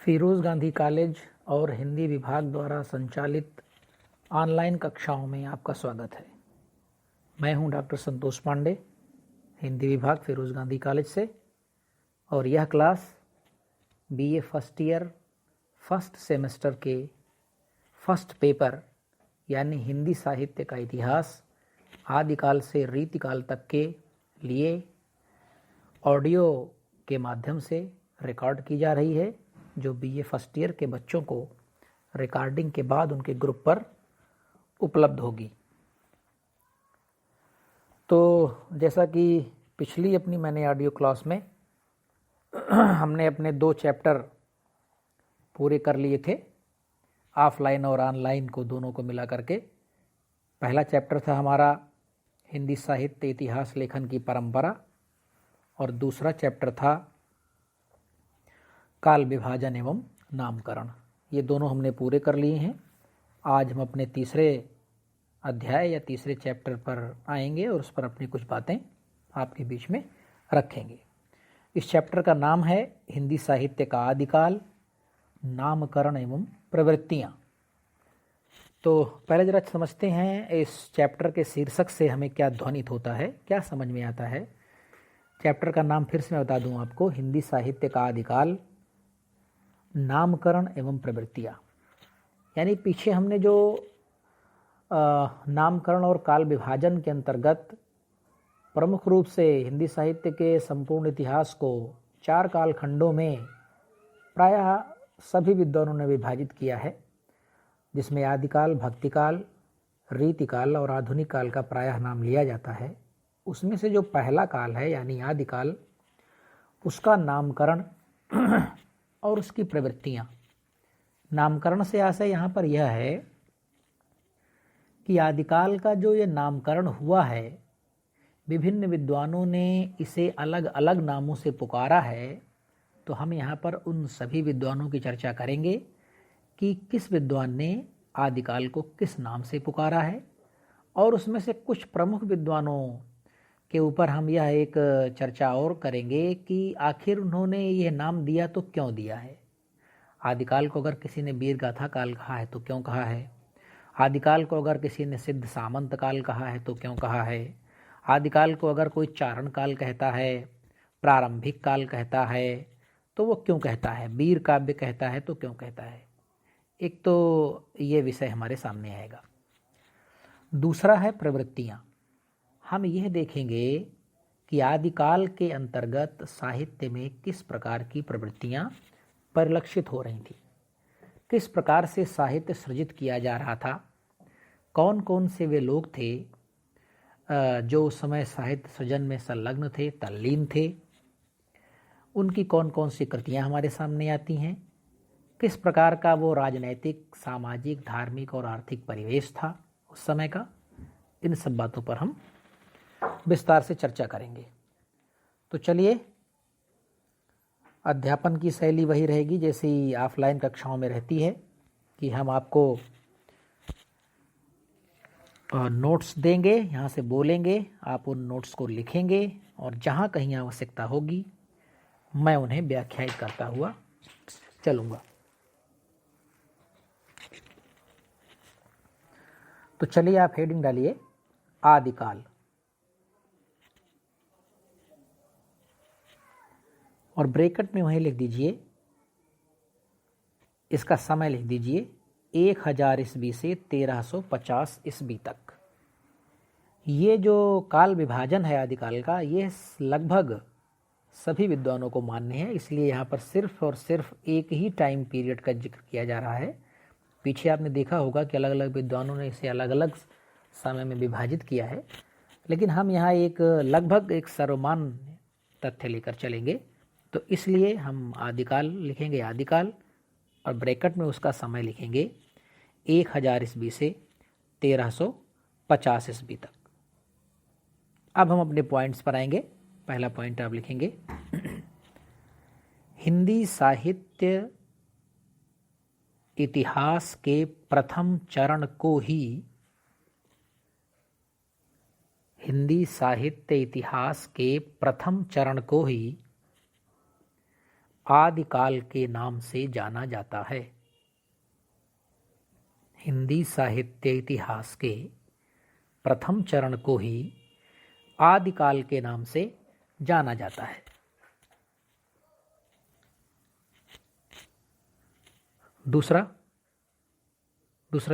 Firoz Gandhi college और हिंदी विभाग द्वारा संचालित ऑनलाइन कक्षाओं में आपका स्वागत है। मैं हूं डॉक्टर संतोष पांडे, हिंदी विभाग फिरोज़ गांधी कॉलेज से, और यह class BA first year first semester के फर्स्ट पेपर यानी हिंदी साहित्य का इतिहास आदिकाल से रीतिकाल तक के लिए ऑडियो के माध्यम से रिकॉर्ड की जा रही है, जो बीए फर्स्ट ईयर के बच्चों को रिकॉर्डिंग के बाद उनके ग्रुप पर उपलब्ध होगी। तो जैसा कि पिछली अपनी मैंने ऑडियो क्लास में हमने अपने 2 चैप्टर पूरे कर लिए थे, ऑफलाइन और ऑनलाइन को दोनों को मिला करके। पहला चैप्टर था हमारा हिंदी साहित्य इतिहास लेखन की परंपरा और दूसरा चैप्टर था काल विभाजन एवं नामकरण। ये दोनों हमने पूरे कर लिए हैं। आज हम अपने तीसरे अध्याय या तीसरे चैप्टर पर आएंगे और उस पर अपनी कुछ बातें आपके बीच में रखेंगे। इस चैप्टर का नाम है हिंदी साहित्य का आदिकाल, नामकरण एवं प्रवृत्तियाँ। तो पहले जरा समझते हैं इस चैप्टर के शीर्षक से हमें क्या ध्वनित होता है, क्या समझ में आता है। चैप्टर का नाम फिर से मैं बता दूं आपको, हिंदी साहित्य का आदिकाल, नामकरण एवं प्रवृत्तियाँ। यानी पीछे हमने जो नामकरण और काल विभाजन के अंतर्गत प्रमुख रूप से हिंदी साहित्य के संपूर्ण इतिहास को 4 कालखंडों में प्रायः सभी विद्वानों ने विभाजित किया है, जिसमें आदिकाल, भक्तिकाल, रीतिकाल और आधुनिक काल का प्रायः नाम लिया जाता है। उसमें से जो पहला काल है यानी आदिकाल, उसका नामकरण और उसकी प्रवृत्तियाँ। नामकरण से आशय यहाँ पर यह है कि आदिकाल का जो ये नामकरण हुआ है, विभिन्न विद्वानों ने इसे अलग अलग नामों से पुकारा है। तो हम यहाँ पर उन सभी विद्वानों की चर्चा करेंगे कि किस विद्वान ने आदिकाल को किस नाम से पुकारा है, और उसमें से कुछ प्रमुख विद्वानों के ऊपर हम यह एक चर्चा और करेंगे कि आखिर उन्होंने यह नाम दिया तो क्यों दिया है। आदिकाल को अगर किसी ने वीर गाथा काल कहा है तो क्यों कहा है, आदिकाल को अगर किसी ने सिद्ध सामंत काल कहा है तो क्यों कहा है, आदिकाल को अगर कोई चारण काल कहता है, प्रारंभिक काल कहता है तो वो क्यों कहता है, वीर काव्य कहता है तो क्यों कहता है। एक तो ये विषय हमारे सामने आएगा। दूसरा है प्रवृत्तियाँ। हम यह देखेंगे कि आदिकाल के अंतर्गत साहित्य में किस प्रकार की प्रवृत्तियाँ परिलक्षित हो रही थी, किस प्रकार से साहित्य सृजित किया जा रहा था, कौन कौन से वे लोग थे जो उस समय साहित्य सृजन में संलग्न थे, तल्लीन थे, उनकी कौन कौन सी कृतियाँ हमारे सामने आती हैं, किस प्रकार का वो राजनैतिक, सामाजिक, धार्मिक और आर्थिक परिवेश था उस समय का। इन सब बातों पर हम विस्तार से चर्चा करेंगे। तो चलिए, अध्यापन की शैली वही रहेगी जैसी ऑफलाइन कक्षाओं में रहती है कि हम आपको नोट्स देंगे, यहाँ से बोलेंगे, आप उन नोट्स को लिखेंगे और जहाँ कहीं आवश्यकता होगी मैं उन्हें व्याख्यायित करता हुआ चलूँगा। तो चलिए, आप हेडिंग डालिए आदिकाल और ब्रैकेट में वहीं लिख दीजिए, इसका समय लिख दीजिए 1000 ईस्वी से 1350 ईस्वी तक। ये जो काल विभाजन है आदिकाल का, ये लगभग सभी विद्वानों को मान्य है, इसलिए यहाँ पर सिर्फ और सिर्फ एक ही टाइम पीरियड का जिक्र किया जा रहा है। पीछे आपने देखा होगा कि अलग अलग विद्वानों ने इसे अलग अलग समय में विभाजित किया है, लेकिन हम यहाँ एक लगभग एक सर्वमान्य तथ्य लेकर चलेंगे। तो इसलिए हम आदिकाल लिखेंगे, आदिकाल, और ब्रैकेट में उसका समय लिखेंगे 1000 ईस्वी से 1350 ईस्वी तक। अब हम अपने पॉइंट्स पर आएंगे। पहला पॉइंट आप लिखेंगे, हिंदी साहित्य इतिहास के प्रथम चरण को ही हिंदी साहित्य इतिहास के प्रथम चरण को ही आदिकाल के नाम से जाना जाता है। हिंदी साहित्य इतिहास के प्रथम चरण को ही आदिकाल के नाम से जाना जाता है। दूसरा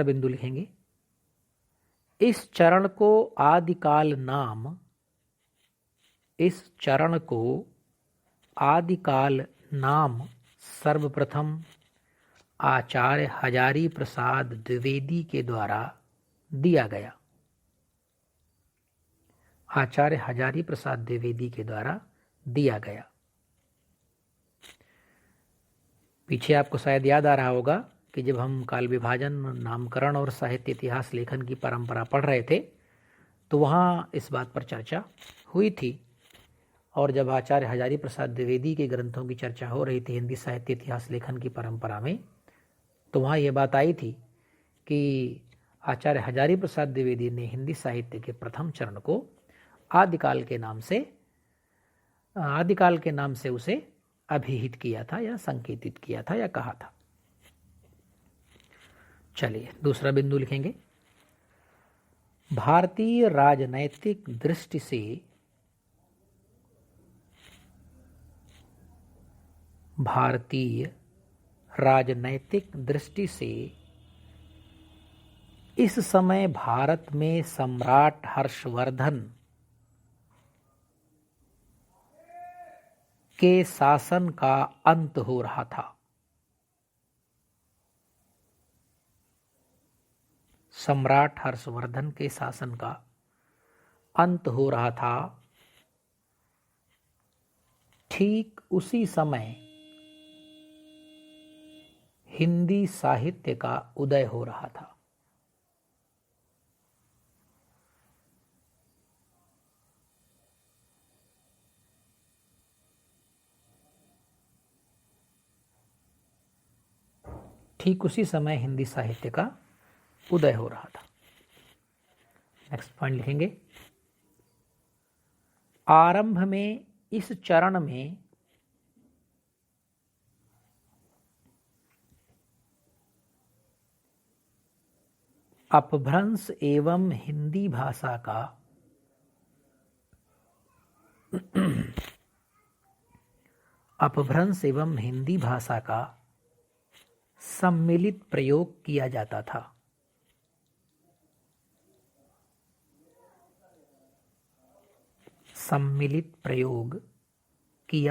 बिंदु लिखेंगे, इस चरण को आदिकाल नाम सर्वप्रथम आचार्य हजारी प्रसाद द्विवेदी के द्वारा दिया गया। आचार्य हजारी प्रसाद द्विवेदी के द्वारा दिया गया। पीछे आपको शायद याद आ रहा होगा कि जब हम काल विभाजन, नामकरण और साहित्य इतिहास लेखन की परंपरा पढ़ रहे थे तो वहाँ इस बात पर चर्चा हुई थी। और जब आचार्य हजारी प्रसाद द्विवेदी के ग्रंथों की चर्चा हो रही थी हिंदी साहित्य इतिहास लेखन की परंपरा में, तो वहाँ ये बात आई थी कि आचार्य हजारी प्रसाद द्विवेदी ने हिंदी साहित्य के प्रथम चरण को आदिकाल के नाम से उसे अभिहित किया था या संकेतित किया था या कहा था। चलिए दूसरा बिंदु लिखेंगे, भारतीय राजनैतिक दृष्टि से इस समय भारत में सम्राट हर्षवर्धन के शासन का अंत हो रहा था। सम्राट हर्षवर्धन के शासन का अंत हो रहा था। ठीक उसी समय हिंदी साहित्य का उदय हो रहा था। ठीक उसी समय हिंदी साहित्य का उदय हो रहा था। नेक्स्ट पॉइंट लिखेंगे, आरंभ में इस चरण में अपभ्रंश एवं हिंदी भाषा का सम्मिलित प्रयोग किया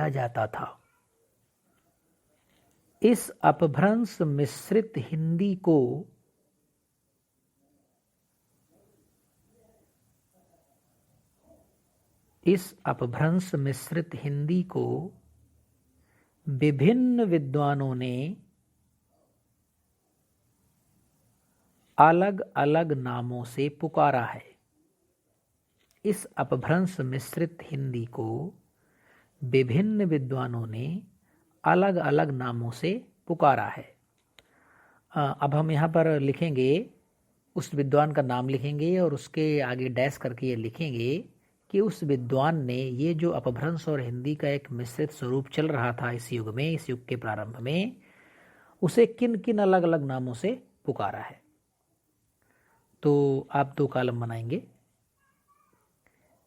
जाता था। इस अपभ्रंश मिश्रित हिंदी को विभिन्न विद्वानों ने अलग अलग नामों से पुकारा है। इस अपभ्रंश मिश्रित हिंदी को विभिन्न विद्वानों ने अलग अलग नामों से पुकारा है। अब हम यहाँ पर लिखेंगे, उस विद्वान का नाम लिखेंगे और उसके आगे डैश करके ये लिखेंगे कि उस विद्वान ने ये जो अपभ्रंश और हिंदी का एक मिश्रित स्वरूप चल रहा था इस युग के प्रारंभ में, उसे किन किन अलग अलग नामों से पुकारा है। तो आप दो कॉलम बनाएंगे,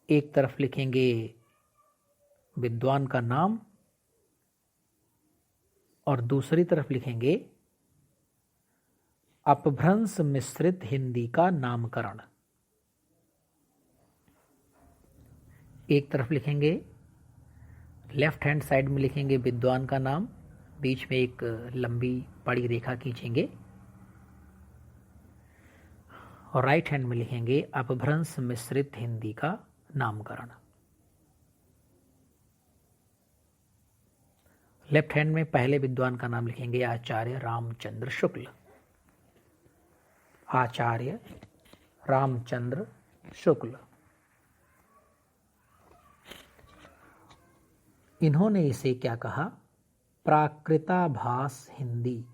एक तरफ लिखेंगे विद्वान का नाम और दूसरी तरफ लिखेंगे अपभ्रंश मिश्रित हिंदी का नामकरण। एक तरफ लिखेंगे, लेफ्ट हैंड साइड में लिखेंगे विद्वान का नाम, बीच में एक लंबी पड़ी रेखा खींचेंगे और राइट हैंड में लिखेंगे अपभ्रंश मिश्रित हिंदी का नामकरण। लेफ्ट हैंड में पहले विद्वान का नाम लिखेंगे आचार्य रामचंद्र शुक्ल। आचार्य रामचंद्र शुक्ल, इन्होंने इसे क्या कहा, प्राकृताभास हिंदी।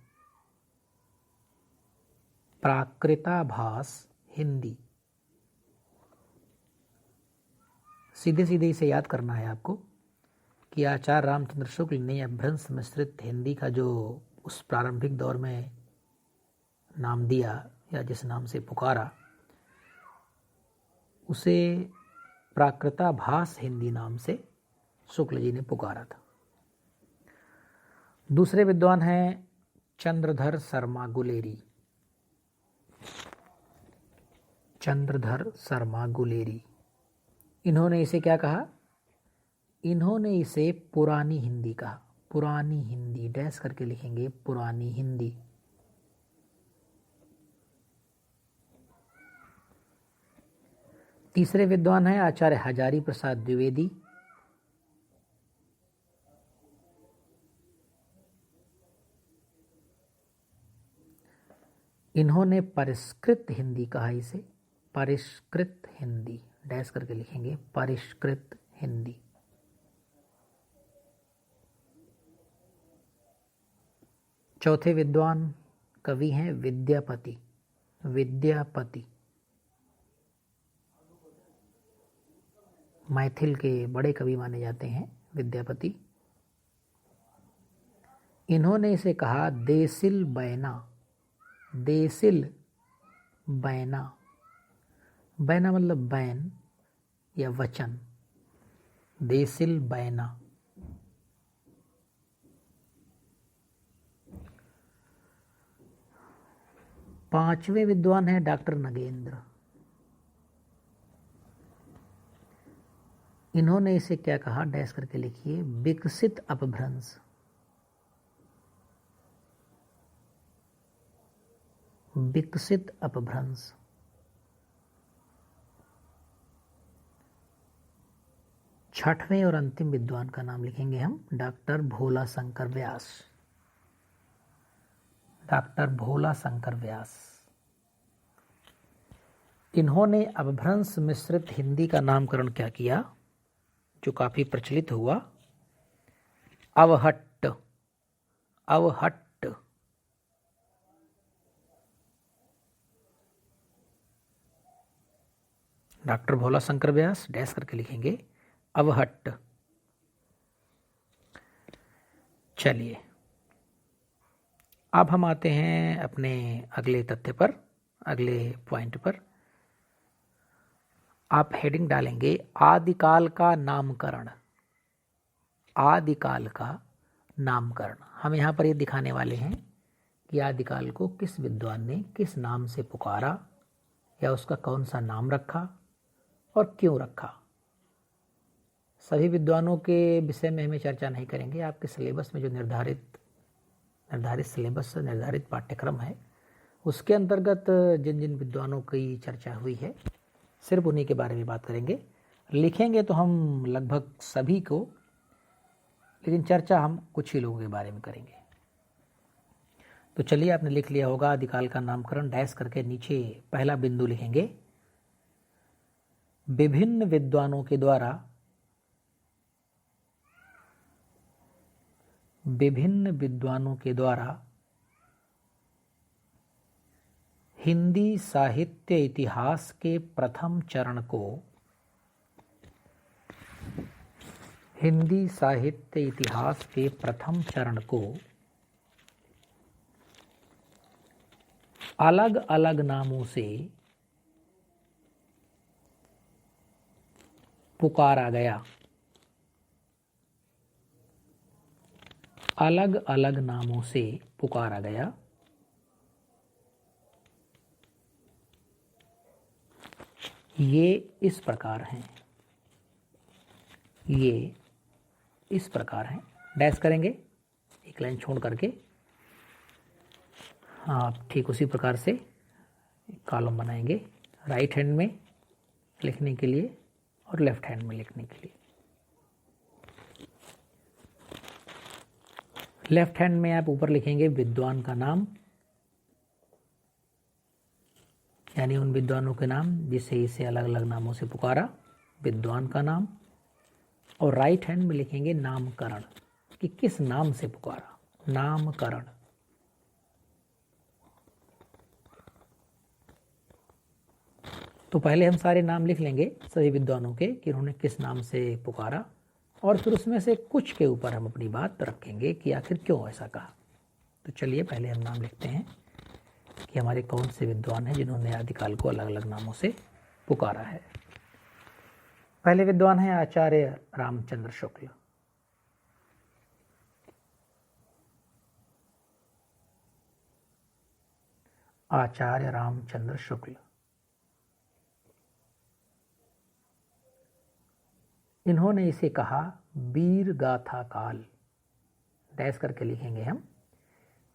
प्राकृताभास हिंदी, सीधे सीधे इसे याद करना है आपको। कि आचार्य रामचंद्र शुक्ल ने अपभ्रंश मिश्रित हिंदी का जो उस प्रारंभिक दौर में नाम दिया या जिस नाम से पुकारा, उसे प्राकृताभास हिंदी नाम से शुक्ल जी ने पुकारा था। दूसरे विद्वान हैं चंद्रधर शर्मा गुलेरी। चंद्रधर शर्मा गुलेरी, इन्होंने इसे क्या कहा? इन्होंने इसे पुरानी हिंदी कहा। पुरानी हिंदी डैश करके लिखेंगे, पुरानी हिंदी। तीसरे विद्वान हैं आचार्य हजारी प्रसाद द्विवेदी। इन्होंने परिष्कृत हिंदी कहा इसे, परिष्कृत हिंदी डैश करके लिखेंगे, परिष्कृत हिंदी। चौथे विद्वान कवि हैं विद्यापति। विद्यापति मैथिल के बड़े कवि माने जाते हैं विद्यापति। इन्होंने इसे कहा देसिल बैना। देसिल बैना, बैना मतलब बैन या वचन, देसिल बैना। पांचवें विद्वान हैं डॉक्टर नगेंद्र। इन्होंने इसे क्या कहा? डैश करके लिखिए, विकसित अपभ्रंश। विकसित अपभ्रंश। छठवें और अंतिम विद्वान का नाम लिखेंगे हम डॉक्टर भोला शंकर व्यास। डॉक्टर भोला शंकर व्यास, इन्होंने अपभ्रंश मिश्रित हिंदी का नामकरण क्या किया, जो काफी प्रचलित हुआ, अवहट्ट। अवहट्ट। डॉक्टर भोला शंकर व्यास डैश करके लिखेंगे अवहट्ट। चलिए अब हम आते हैं अपने अगले तथ्य पर, अगले पॉइंट पर। आप हेडिंग डालेंगे आदिकाल का नामकरण। आदिकाल का नामकरण। हम यहाँ पर ये दिखाने वाले हैं कि आदिकाल को किस विद्वान ने किस नाम से पुकारा, या उसका कौन सा नाम रखा और क्यों रखा। सभी विद्वानों के विषय में हमें चर्चा नहीं करेंगे। आपके सिलेबस में जो निर्धारित सिलेबस, निर्धारित पाठ्यक्रम है, उसके अंतर्गत जिन जिन विद्वानों की चर्चा हुई है, सिर्फ उन्हीं के बारे में बात करेंगे। लिखेंगे तो हम लगभग सभी को, लेकिन चर्चा हम कुछ ही लोगों के बारे में करेंगे। तो चलिए, आपने लिख लिया होगा आदिकाल का नामकरण, डैश करके नीचे पहला बिंदु लिखेंगे, विभिन्न विद्वानों के द्वारा हिंदी साहित्य इतिहास के प्रथम चरण को, हिंदी साहित्य इतिहास के प्रथम चरण को अलग अलग नामों से पुकारा गया। अलग अलग नामों से पुकारा गया। ये इस प्रकार हैं, ये इस प्रकार हैं। डैश करेंगे एक लाइन छोड़ करके, आप ठीक उसी प्रकार से कॉलम बनाएंगे, राइट हैंड में लिखने के लिए और लेफ्ट हैंड में लिखने के लिए। लेफ्ट हैंड में आप ऊपर लिखेंगे विद्वान का नाम, यानी उन विद्वानों के नाम जिसे इसे अलग अलग नामों से पुकारा, विद्वान का नाम। और राइट हैंड में लिखेंगे नामकरण, कि किस नाम से पुकारा, नामकरण। तो पहले हम सारे नाम लिख लेंगे सभी विद्वानों के, कि उन्होंने किस नाम से पुकारा, और फिर उसमें से कुछ के ऊपर हम अपनी बात रखेंगे कि आखिर क्यों ऐसा कहा। तो चलिए पहले हम नाम लिखते हैं कि हमारे कौन से विद्वान हैं जिन्होंने आदिकाल को अलग अलग नामों से पुकारा है। पहले विद्वान हैं आचार्य रामचंद्र शुक्ल। आचार्य रामचंद्र शुक्ल इन्होंने इसे कहा वीर गाथा काल। डैश करके लिखेंगे हम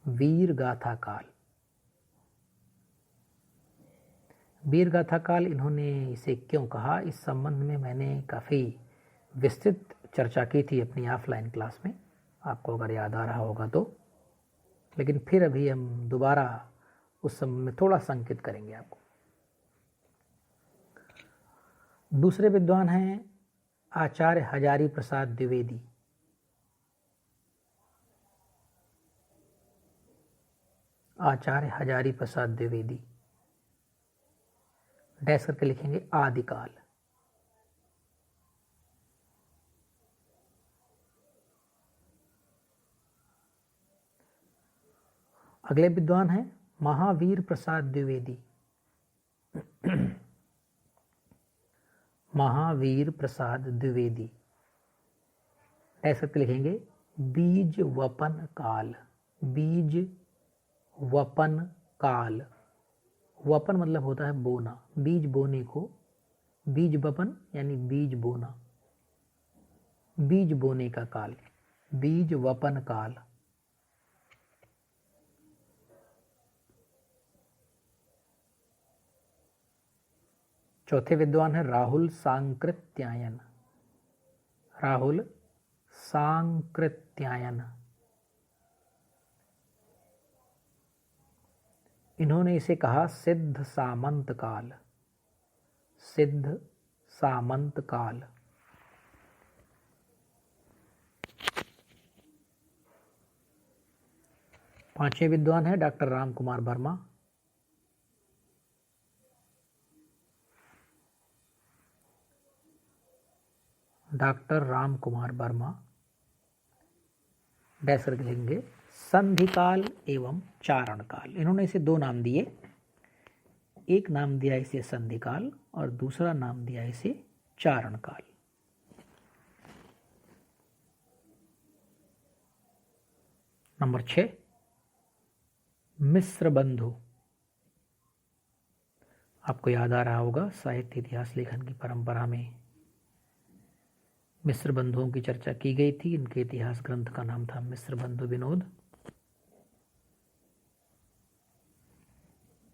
वीर गाथा काल। वीर गाथा काल इन्होंने इसे क्यों कहा, इस संबंध में मैंने काफ़ी विस्तृत चर्चा की थी अपनी ऑफलाइन क्लास में, आपको अगर याद आ रहा होगा तो। लेकिन फिर अभी हम दोबारा उस समय में थोड़ा संकेत करेंगे आपको। दूसरे विद्वान हैं आचार्य हजारी प्रसाद द्विवेदी। आचार्य हजारी प्रसाद द्विवेदी, डैश करके लिखेंगे आदिकाल। अगले विद्वान हैं महावीर प्रसाद द्विवेदी। महावीर प्रसाद द्विवेदी, डैश करके लिखेंगे बीज वपन काल। बीज वपन काल। वपन मतलब होता है बोना, बीज बोने को, बीज वपन यानी बीज बोना, बीज बोने का काल, बीज वपन काल। चौथे विद्वान है राहुल सांकृत्यायन। राहुल सांकृत्यायन, इन्होंने इसे कहा सिद्ध सामंत काल। सिद्ध सामंत काल। पांचवें विद्वान है doctor Ram Kumar Verma. Doctor Ram Kumar Verma, dash करके लिखेंगे संधिकाल एवं चारण काल। इन्होंने इसे दो नाम दिए, एक नाम दिया इसे संधिकाल और दूसरा नाम दिया इसे चारण काल। नंबर 6 मिश्र बंधु। आपको याद आ रहा होगा साहित्य इतिहास लेखन की परंपरा में मिश्र बंधुओं की चर्चा की गई थी। इनके इतिहास ग्रंथ का नाम था मिश्र बंधु विनोद।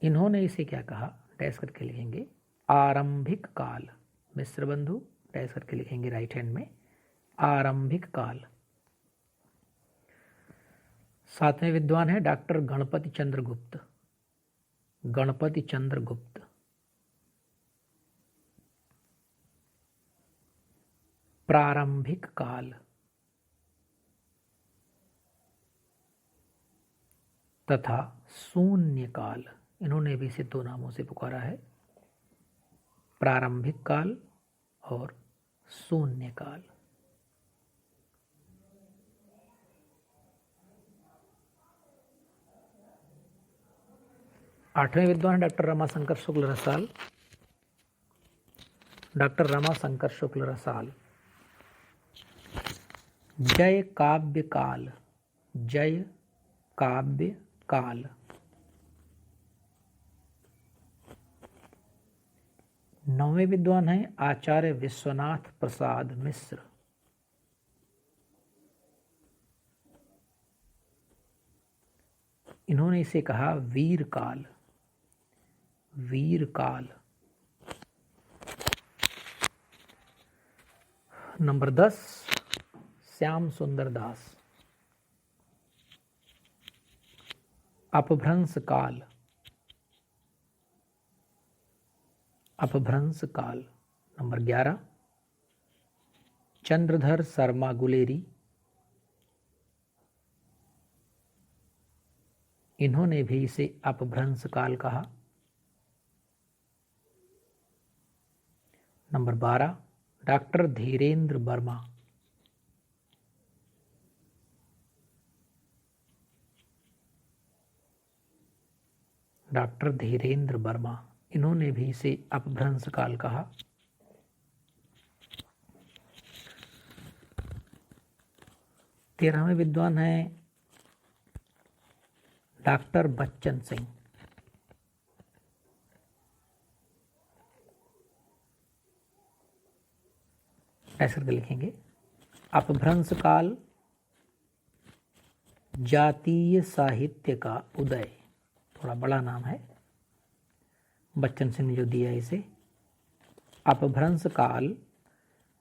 इन्होंने इसे क्या कहा, डैश करके लिखेंगे आरंभिक काल। मिश्र बंधु, डैश करके लिखेंगे राइट हैंड में आरंभिक काल। सातवें विद्वान है डॉक्टर गणपति चंद्र गुप्त। गणपति चंद्र गुप्त, प्रारंभिक काल तथा शून्य काल। इन्होंने भी इसे दो नामों से पुकारा है, प्रारंभिक काल और शून्य काल। आठवें विद्वान डॉक्टर रमाशंकर शुक्ल रसाल। डॉक्टर रमाशंकर शुक्ल रसाल, जय काव्य काल। जय काव्य काल। नौवें विद्वान हैं आचार्य विश्वनाथ प्रसाद मिश्र। इन्होंने इसे कहा वीर काल। वीर काल। नंबर 10 श्याम सुंदर दास। अपभ्रंश काल। अपभ्रंश काल। नंबर 11 चंद्रधर शर्मा गुलेरी। इन्होंने भी इसे अपभ्रंश काल कहा। Number 12 doctor Dhirendra Verma. Doctor Dhirendra Verma, इन्होंने भी इसे अपभ्रंश काल कहा। तेरहवें विद्वान हैं डॉक्टर बच्चन सिंह। ऐसे करके लिखेंगे, अपभ्रंश काल जातीय साहित्य का उदय। थोड़ा बड़ा नाम है, बच्चन सिंह ने जो दिया है इसे, अपभ्रंश काल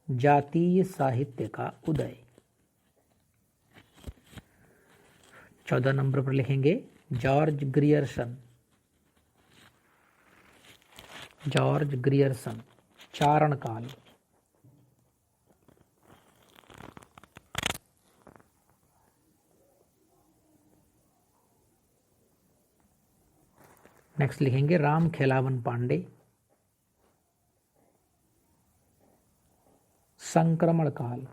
जातीय साहित्य का उदय। 14 नंबर पर लिखेंगे जॉर्ज ग्रियर्सन। जॉर्ज ग्रियर्सन, चारण काल। नेक्स्ट लिखेंगे राम खेलावन पांडे, संक्रमण काल।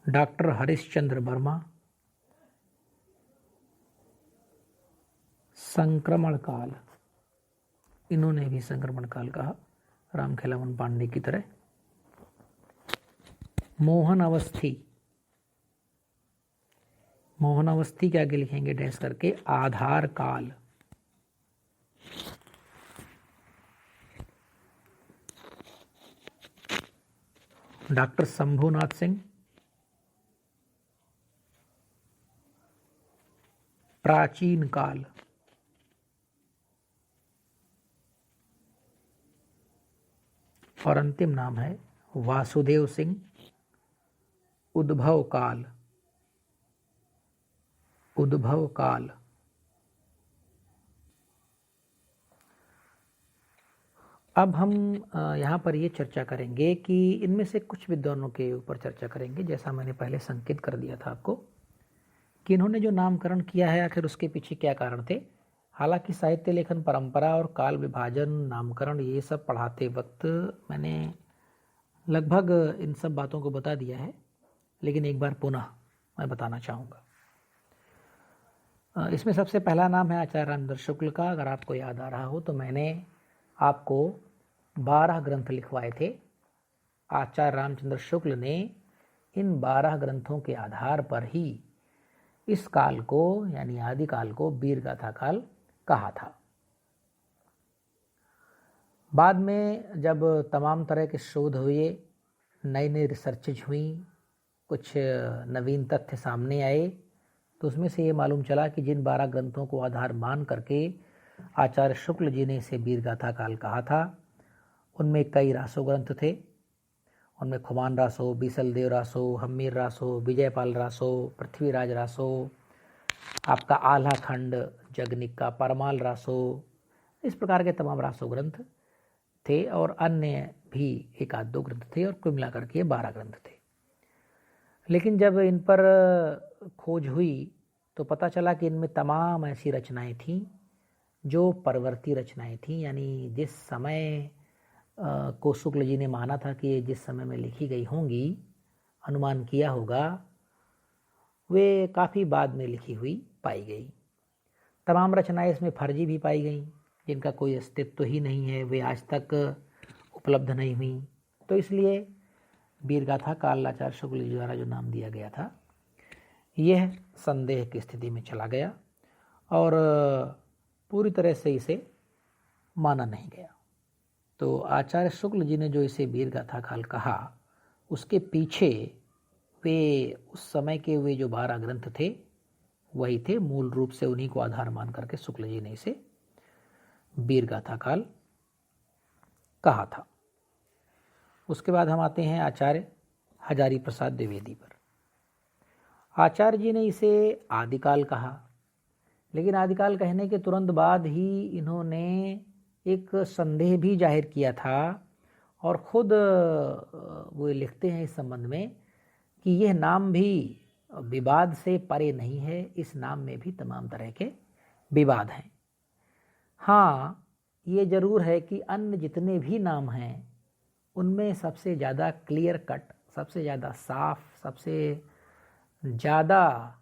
डॉक्टर हरिश्चंद्र वर्मा, संक्रमण काल। इन्होंने भी संक्रमण काल कहा, राम खेलावन पांडे की तरह। मोहन अवस्थी, मोहन अवस्थी के आगे लिखेंगे डैश करके आधार काल। डॉक्टर शंभुनाथ सिंह, प्राचीन काल। और अंतिम नाम है वासुदेव सिंह, उद्भव काल। उद्भव काल। अब हम यहाँ पर ये चर्चा करेंगे कि इनमें से कुछ विद्वानों के ऊपर चर्चा करेंगे, जैसा मैंने पहले संकेत कर दिया था आपको कि इन्होंने जो नामकरण किया है आखिर उसके पीछे क्या कारण थे। हालांकि साहित्य लेखन परंपरा और काल विभाजन, नामकरण, ये सब पढ़ाते वक्त मैंने लगभग इन सब बातों को बता दिया है, लेकिन एक बार पुनः मैं बताना चाहूँगा। इसमें सबसे पहला नाम है आचार्य रामचंद्र शुक्ल का। अगर आपको याद आ रहा हो तो मैंने आपको 12 ग्रंथ लिखवाए थे। आचार्य रामचंद्र शुक्ल ने इन 12 ग्रंथों के आधार पर ही इस काल को यानी आदिकाल को वीरगाथा काल कहा था। बाद में जब तमाम तरह के शोध हुए, नई नई रिसर्चेज हुई, कुछ नवीन तथ्य सामने आए, तो उसमें से ये मालूम चला कि जिन 12 ग्रंथों को आधार मान करके आचार्य शुक्ल जी ने इसे वीरगाथा काल कहा था, उनमें कई रासो ग्रंथ थे। उनमें खुमान रासो, बीसलदेव रासो, हम्मीर रासो, विजयपाल रासो, पृथ्वीराज रासो, आपका आल्हा खंड, जगनिक का परमाल रासो, इस प्रकार के तमाम रासो ग्रंथ थे। और अन्य भी एक आध दो ग्रंथ थे, और कुल मिलाकर के 12 ग्रंथ थे। लेकिन जब इन पर खोज हुई तो पता चला कि इनमें तमाम ऐसी रचनाएं थीं जो परवर्ती रचनाएं थीं, यानी जिस समय को शुक्ल जी ने माना था कि ये जिस समय में लिखी गई होंगी, अनुमान किया होगा, वे काफ़ी बाद में लिखी हुई पाई गई। तमाम रचनाएं इसमें फर्जी भी पाई गई, जिनका कोई अस्तित्व ही नहीं है, वे आज तक उपलब्ध नहीं हुई। तो इसलिए वीरगाथा काल आचार्य शुक्ल जी द्वारा जो नाम दिया गया था, यह संदेह की स्थिति में चला गया और पूरी तरह से इसे माना नहीं गया। तो आचार्य शुक्ल जी ने जो इसे वीरगाथा काल कहा, उसके पीछे वे उस समय के वे जो 12 ग्रंथ थे वही थे। मूल रूप से उन्हीं को आधार मान करके शुक्ल जी ने इसे वीरगाथा काल कहा था। उसके बाद हम आते हैं आचार्य हजारी प्रसाद द्विवेदी पर। आचार्य जी ने इसे आदिकाल कहा, लेकिन आदिकाल कहने के तुरंत बाद ही इन्होंने एक संदेह भी जाहिर किया था, और खुद वो लिखते हैं इस संबंध में कि यह नाम भी विवाद से परे नहीं है, इस नाम में भी तमाम तरह के विवाद हैं। हाँ, ये जरूर है कि अन्य जितने भी नाम हैं उनमें सबसे ज़्यादा क्लियर कट, सबसे ज़्यादा साफ, सबसे ज़्यादा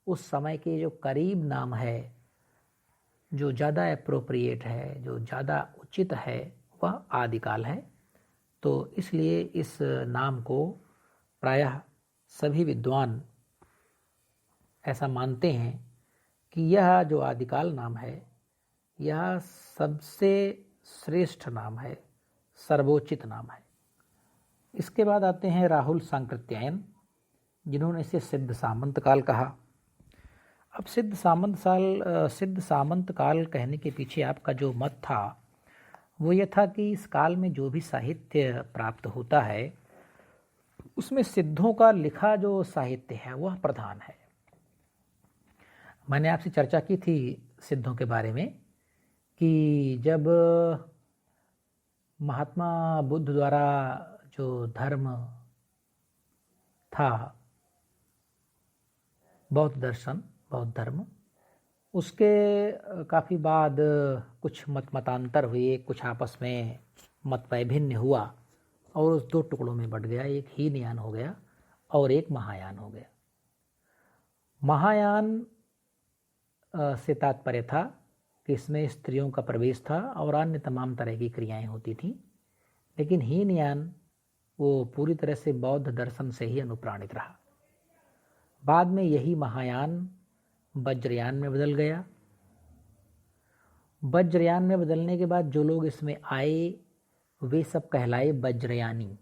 उस समय के जो करीब नाम है, जो ज़्यादा एप्रोप्रिएट है, जो ज़्यादा उचित है, वह आदिकाल है। तो इसलिए इस नाम को प्रायः सभी विद्वान ऐसा मानते हैं कि यह जो आदिकाल नाम है, यह सबसे श्रेष्ठ नाम है, सर्वोचित नाम है। इसके बाद आते हैं राहुल सांकृत्यायन, जिन्होंने इसे सिद्ध सामंत काल कहा। अब सिद्ध सामंत काल कहने के पीछे आपका जो मत था वो ये था कि इस काल में जो भी साहित्य प्राप्त होता है उसमें सिद्धों का लिखा जो साहित्य है वह प्रधान है। मैंने आपसे चर्चा की थी सिद्धों के बारे में कि जब महात्मा बुद्ध द्वारा जो धर्म था, बौद्ध दर्शन, बौद्ध धर्म, उसके काफ़ी बाद कुछ मतांतर हुए, कुछ आपस में मत वैभिन्न हुआ और उस दो टुकड़ों में बट गया। एक हीनयान हो गया और एक महायान हो गया। महायान से तात्पर्य था कि इसमें स्त्रियों का प्रवेश था और अन्य तमाम तरह की क्रियाएं होती थीं, लेकिन हीनयान वो पूरी तरह से बौद्ध दर्शन से ही अनुप्राणित रहा। बाद में यही महायान वज्रयान में बदल गया। वज्रयान में बदलने के बाद जो लोग इसमें आए वे सब कहलाए वज्रयानी,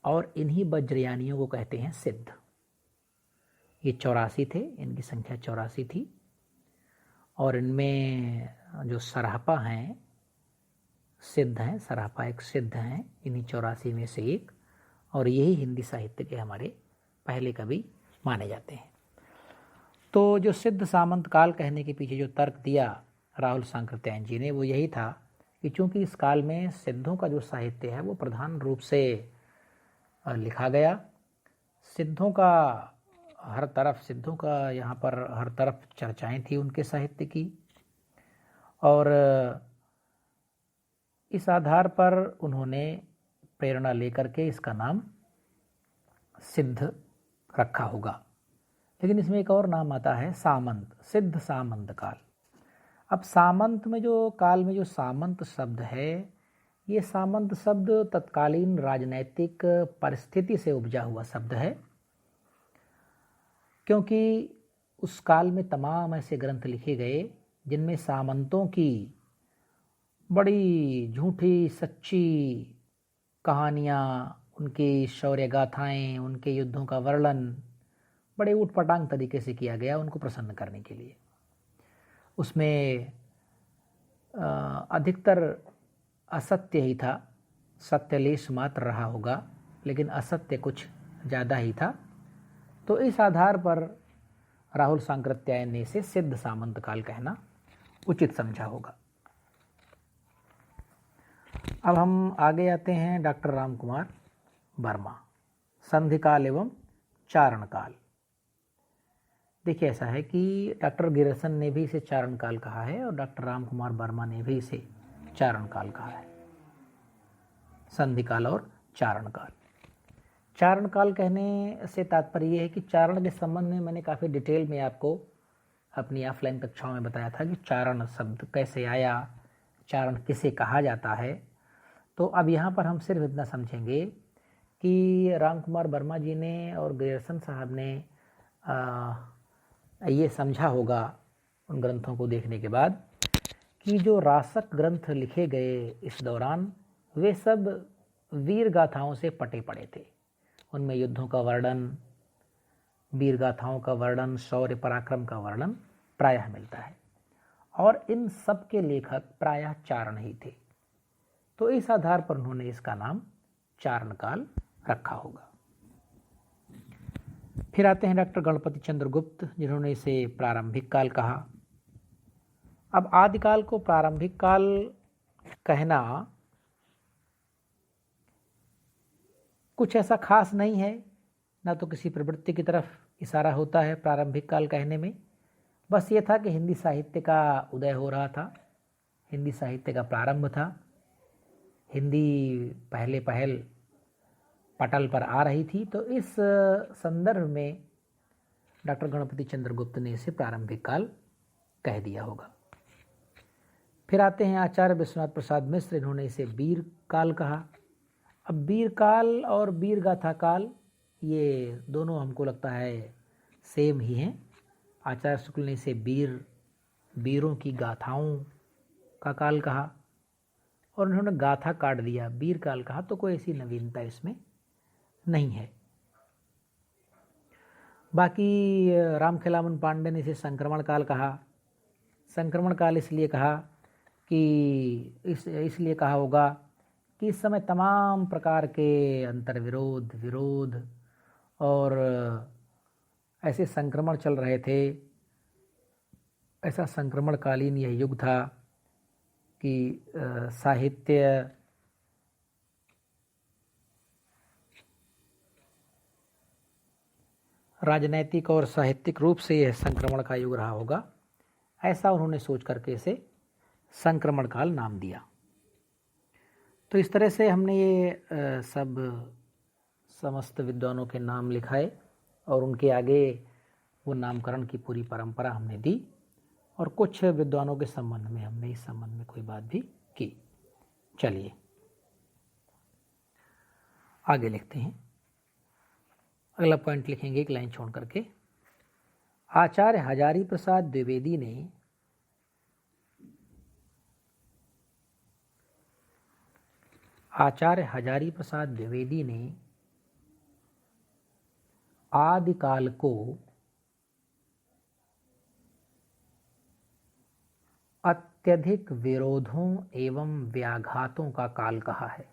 और इन्हीं वज्रयानियों को कहते हैं सिद्ध। ये 84 थे, इनकी संख्या 84 थी, और इनमें जो सराहपा हैं सिद्ध हैं, सराहपा एक सिद्ध हैं इन्हीं 84 में से एक, और यही हिंदी साहित्य के हमारे पहले कवि माने जाते हैं। तो जो सिद्ध सामंत काल कहने के पीछे जो तर्क दिया राहुल सांकृत्यायन जी ने वो यही था कि चूंकि इस काल में सिद्धों का जो साहित्य है वो प्रधान रूप से लिखा गया। सिद्धों का हर तरफ, सिद्धों का यहाँ पर हर तरफ चर्चाएं थी उनके साहित्य की, और इस आधार पर उन्होंने प्रेरणा लेकर के इसका नाम सिद्ध रखा होगा। लेकिन इसमें एक और नाम आता है सामंत, सिद्ध सामंत काल। अब सामंत में जो काल में जो सामंत शब्द है, ये सामंत शब्द तत्कालीन राजनैतिक परिस्थिति से उपजा हुआ शब्द है, क्योंकि उस काल में तमाम ऐसे ग्रंथ लिखे गए जिनमें सामंतों की बड़ी झूठी सच्ची कहानियाँ, उनकी शौर्य गाथाएँ, उनके युद्धों का वर्णन बड़े ऊटपटांग तरीके से किया गया उनको प्रसन्न करने के लिए। उसमें अधिकतर असत्य ही था, सत्यलेश मात्र रहा होगा, लेकिन असत्य कुछ ज़्यादा ही था। तो इस आधार पर राहुल सांकृत्यायन ने इसे सिद्ध सामंत काल कहना उचित समझा होगा। अब हम आगे आते हैं डॉक्टर राम कुमार वर्मा, संधि काल एवं चारण काल। देखिए, ऐसा है कि डॉक्टर गिरसन ने भी इसे चारण काल कहा है और डॉक्टर राम कुमार वर्मा ने भी इसे चारण काल कहा है, संधि काल और चारण काल। चारण काल कहने से तात्पर्य यह है कि चारण के संबंध में मैंने काफ़ी डिटेल में आपको अपनी ऑफलाइन कक्षाओं में बताया था कि चारण शब्द कैसे आया, चारण किसे कहा जाता है। तो अब यहाँ पर हम सिर्फ इतना समझेंगे कि राम कुमार वर्मा जी ने और गिरसन साहब ने ये समझा होगा उन ग्रंथों को देखने के बाद कि जो रासक ग्रंथ लिखे गए इस दौरान वे सब वीर गाथाओं से पटे पड़े थे। उनमें युद्धों का वर्णन, वीर गाथाओं का वर्णन, शौर्य पराक्रम का वर्णन प्रायः मिलता है, और इन सब के लेखक प्रायः चारण ही थे। तो इस आधार पर उन्होंने इसका नाम चारण काल रखा होगा। फिर आते हैं डॉक्टर गणपति चंद्र गुप्त, जिन्होंने इसे प्रारंभिक काल कहा। अब आदिकाल को प्रारंभिक काल कहना कुछ ऐसा खास नहीं है, ना तो किसी प्रवृत्ति की तरफ इशारा होता है प्रारंभिक काल कहने में। बस ये था कि हिंदी साहित्य का उदय हो रहा था, हिंदी साहित्य का प्रारंभ था, हिंदी पहल पटल पर आ रही थी। तो इस संदर्भ में डॉक्टर गणपति चंद्र गुप्त ने इसे प्रारंभिक काल कह दिया होगा। फिर आते हैं आचार्य विश्वनाथ प्रसाद मिश्र, इन्होंने इसे वीर काल कहा। अब वीर काल और वीर गाथा काल ये दोनों हमको लगता है सेम ही हैं। आचार्य शुक्ल ने इसे वीरों की गाथाओं का काल कहा और उन्होंने गाथा काट दिया, वीर काल कहा, तो कोई ऐसी नवीनता इसमें नहीं है। बाकी रामखेलावन पांडे ने इसे संक्रमण काल कहा। संक्रमण काल इसलिए कहा कि इसलिए कहा होगा कि इस समय तमाम प्रकार के विरोध और ऐसे संक्रमण चल रहे थे। ऐसा संक्रमणकालीन यह युग था कि साहित्य राजनैतिक और साहित्यिक रूप से यह संक्रमण का युग रहा होगा, ऐसा उन्होंने सोच करके इसे संक्रमण काल नाम दिया। तो इस तरह से हमने ये सब समस्त विद्वानों के नाम लिखाए और उनके आगे वो नामकरण की पूरी परंपरा हमने दी और कुछ विद्वानों के संबंध में हमने इस संबंध में कोई बात भी की। चलिए आगे लिखते हैं। अगला पॉइंट लिखेंगे एक लाइन छोड़ करके। आचार्य हजारी प्रसाद द्विवेदी ने आदिकाल को अत्यधिक विरोधों एवं व्याघातों का काल कहा है।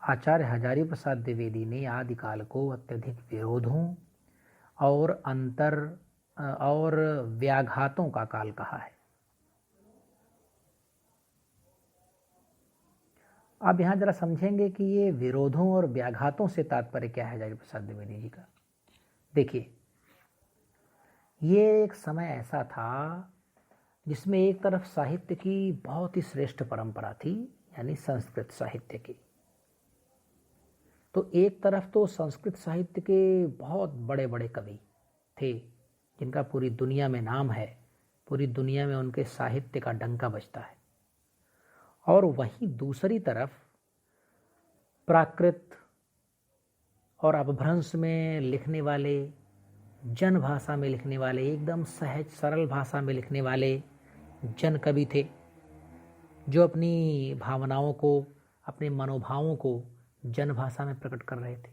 आचार्य हजारी प्रसाद द्विवेदी ने आदिकाल को अत्यधिक विरोधों और व्याघातों का काल कहा है। अब यहाँ जरा समझेंगे कि ये विरोधों और व्याघातों से तात्पर्य क्या है हजारी प्रसाद द्विवेदी जी का। देखिए, ये एक समय ऐसा था जिसमें एक तरफ साहित्य की बहुत ही श्रेष्ठ परंपरा थी, यानी संस्कृत साहित्य की। तो एक तरफ तो संस्कृत साहित्य के बहुत बड़े बड़े कवि थे जिनका पूरी दुनिया में नाम है, पूरी दुनिया में उनके साहित्य का डंका बजता है। और वहीं दूसरी तरफ प्राकृत और अपभ्रंश में लिखने वाले, जन भाषा में लिखने वाले, एकदम सहज सरल भाषा में लिखने वाले जन कवि थे जो अपनी भावनाओं को, अपने मनोभावों को जन भाषा में प्रकट कर रहे थे।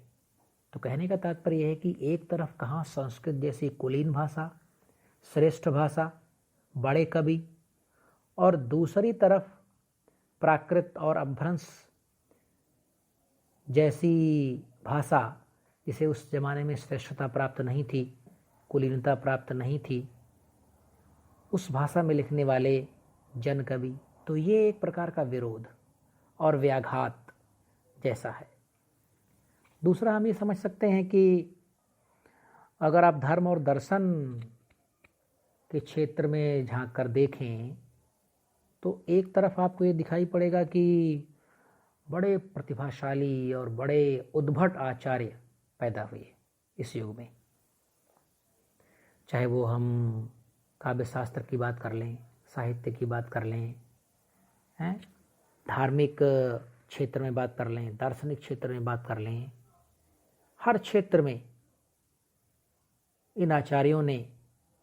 तो कहने का तात्पर्य यह है कि एक तरफ कहाँ संस्कृत जैसी कुलीन भाषा, श्रेष्ठ भाषा, बड़े कवि, और दूसरी तरफ प्राकृत और अपभ्रंश जैसी भाषा जिसे उस जमाने में श्रेष्ठता प्राप्त नहीं थी, कुलीनता प्राप्त नहीं थी, उस भाषा में लिखने वाले जन कवि। तो ये एक प्रकार का विरोध और व्याघात जैसा है। दूसरा हम ये समझ सकते हैं कि अगर आप धर्म और दर्शन के क्षेत्र में झांक कर देखें तो एक तरफ आपको ये दिखाई पड़ेगा कि बड़े प्रतिभाशाली और बड़े उद्भट आचार्य पैदा हुए इस युग में। चाहे वो हम काव्य शास्त्र की बात कर लें, साहित्य की बात कर लें, धार्मिक क्षेत्र में बात कर लें, दार्शनिक क्षेत्र में बात कर लें, हर क्षेत्र में इन आचार्यों ने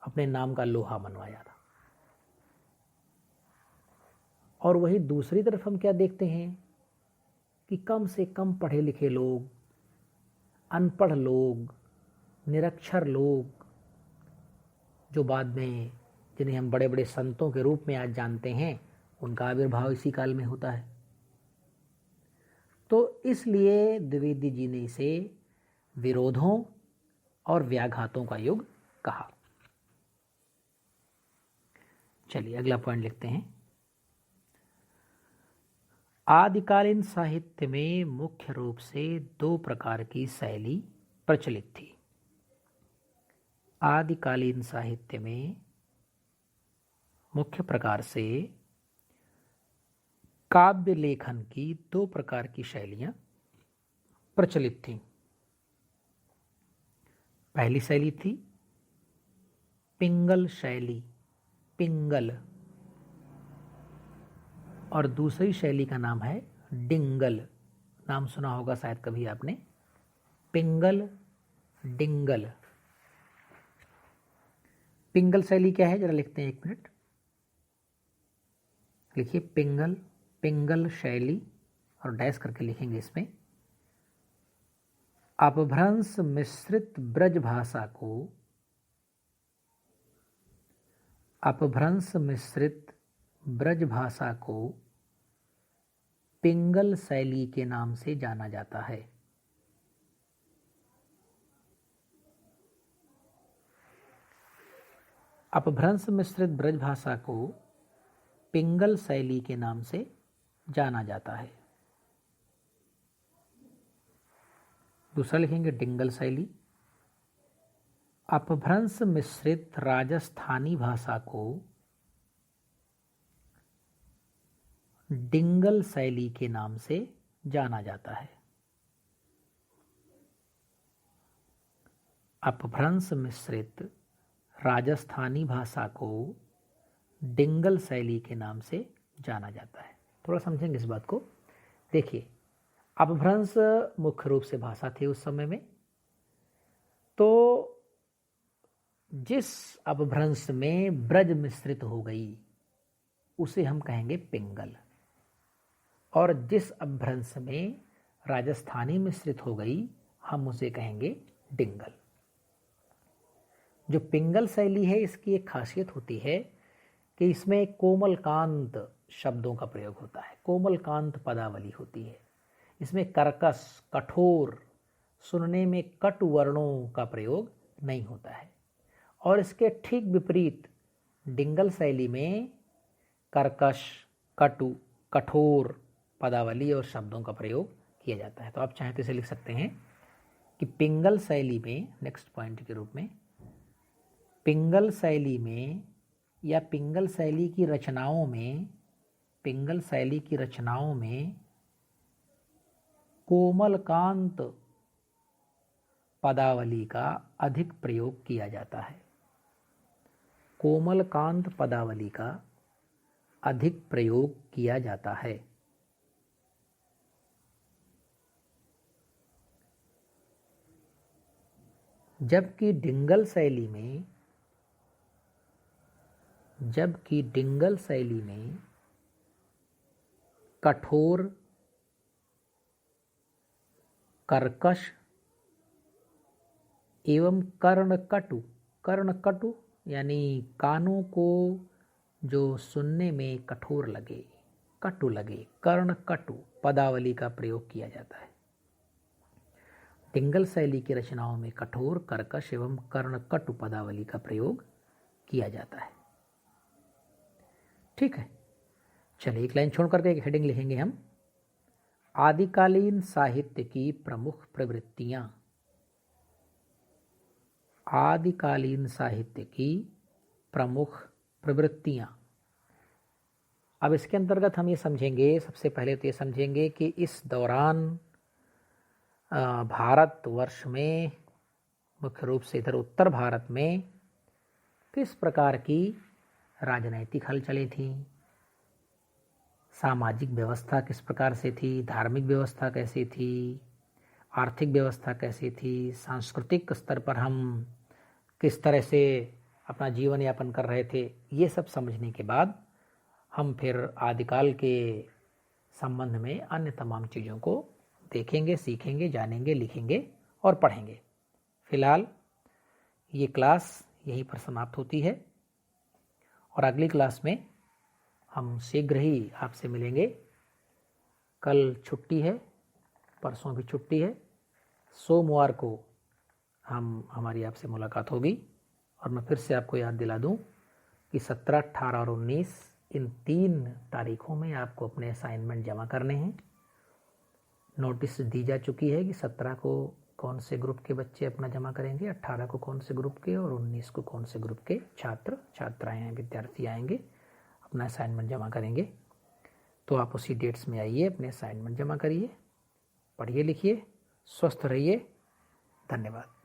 अपने नाम का लोहा मनवाया था। और वही दूसरी तरफ हम क्या देखते हैं कि कम से कम पढ़े लिखे लोग, अनपढ़ लोग, निरक्षर लोग, जो बाद में जिन्हें हम बड़े बड़े संतों के रूप में आज जानते हैं, उनका आविर्भाव इसी काल में होता है। तो इसलिए द्विवेदी जी ने इसे विरोधों और व्याघातों का युग कहा। चलिए अगला पॉइंट लिखते हैं। आदिकालीन साहित्य में मुख्य रूप से दो प्रकार की शैली प्रचलित थी। आदिकालीन साहित्य में मुख्य प्रकार से काव्य लेखन की दो प्रकार की शैलियां प्रचलित थीं। पहली शैली थी पिंगल शैली, पिंगल, और दूसरी शैली का नाम है डिंगल। नाम सुना होगा शायद कभी आपने, पिंगल, डिंगल। पिंगल शैली क्या है, जरा लिखते हैं, 1 मिनट लिखिए। पिंगल, पिंगल शैली, और डैश करके लिखेंगे इसमें। अपभ्रंश मिश्रित ब्रज भाषा को, अपभ्रंश मिश्रित ब्रज भाषा को पिंगल शैली के नाम से जाना जाता है। अपभ्रंश मिश्रित ब्रज भाषा को पिंगल शैली के नाम से जाना जाता है। दूसरा लिखेंगे डिंगल शैली। अपभ्रंश मिश्रित राजस्थानी भाषा को डिंगल शैली के नाम से जाना जाता है। अपभ्रंश मिश्रित राजस्थानी भाषा को डिंगल शैली के नाम से जाना जाता है। थोड़ा समझेंगे इस बात को। देखिए, अपभ्रंश मुख्य रूप से भाषा थी उस समय में, तो जिस अपभ्रंश में ब्रज मिश्रित हो गई उसे हम कहेंगे पिंगल, और जिस अपभ्रंश में राजस्थानी मिश्रित हो गई हम उसे कहेंगे डिंगल। जो पिंगल शैली है, इसकी एक खासियत होती है कि इसमें कोमलकांत शब्दों का प्रयोग होता है, कोमलकांत पदावली होती है। इसमें कर्कश, कठोर, सुनने में कटु वर्णों का प्रयोग नहीं होता है। और इसके ठीक विपरीत डिंगल शैली में कर्कश, कटु, कठोर पदावली और शब्दों का प्रयोग किया जाता है। तो आप चाहें तो इसे लिख सकते हैं कि पिंगल शैली में, नेक्स्ट पॉइंट के रूप में, पिंगल शैली में या पिंगल शैली की रचनाओं में, पिंगल शैली की रचनाओं में कोमलकांत पदावली का अधिक प्रयोग किया जाता है। कोमलकांत पदावली का अधिक प्रयोग किया जाता है। जबकि डिंगल शैली में, जबकि डिंगल शैली में कठोर, कर्कश एवं कर्णकटु, कर्णकटु यानी कानों को जो सुनने में कठोर लगे, कटु लगे, कर्णकटु पदावली का प्रयोग किया जाता है। डिंगल शैली की रचनाओं में कठोर, कर्कश एवं कर्णकटु पदावली का प्रयोग किया जाता है। ठीक है, चलिए एक लाइन छोड़ करके एक हेडिंग लिखेंगे हम, आदिकालीन साहित्य की प्रमुख प्रवृत्तियां। आदिकालीन साहित्य की प्रमुख प्रवृत्तियां। अब इसके अंतर्गत हम ये समझेंगे, सबसे पहले तो ये समझेंगे कि इस दौरान भारतवर्ष में, मुख्य रूप से इधर उत्तर भारत में, किस प्रकार की राजनैतिक हलचलें थीं, सामाजिक व्यवस्था किस प्रकार से थी, धार्मिक व्यवस्था कैसी थी, आर्थिक व्यवस्था कैसी थी, सांस्कृतिक स्तर पर हम किस तरह से अपना जीवन यापन कर रहे थे, ये सब समझने के बाद हम फिर आदिकाल के संबंध में अन्य तमाम चीज़ों को देखेंगे, सीखेंगे, जानेंगे, लिखेंगे और पढ़ेंगे। फिलहाल ये क्लास यहीं पर समाप्त होती है और अगली क्लास में हम शीघ्र ही आपसे मिलेंगे। कल छुट्टी है, परसों भी छुट्टी है, सोमवार को हमारी आपसे मुलाकात होगी। और मैं फिर से आपको याद दिला दूं कि 17, 18 और 19 इन 3 तारीखों में आपको अपने असाइनमेंट जमा करने हैं। नोटिस दी जा चुकी है कि 17 को कौन से ग्रुप के बच्चे अपना जमा करेंगे, 18 को कौन से ग्रुप के और 19 को कौन से ग्रुप के छात्र छात्राएँ विद्यार्थी आएंगे, अपना असाइनमेंट जमा करेंगे। तो आप उसी डेट्स में आइए, अपने असाइनमेंट जमा करिए, पढ़िए लिखिए, स्वस्थ रहिए। धन्यवाद।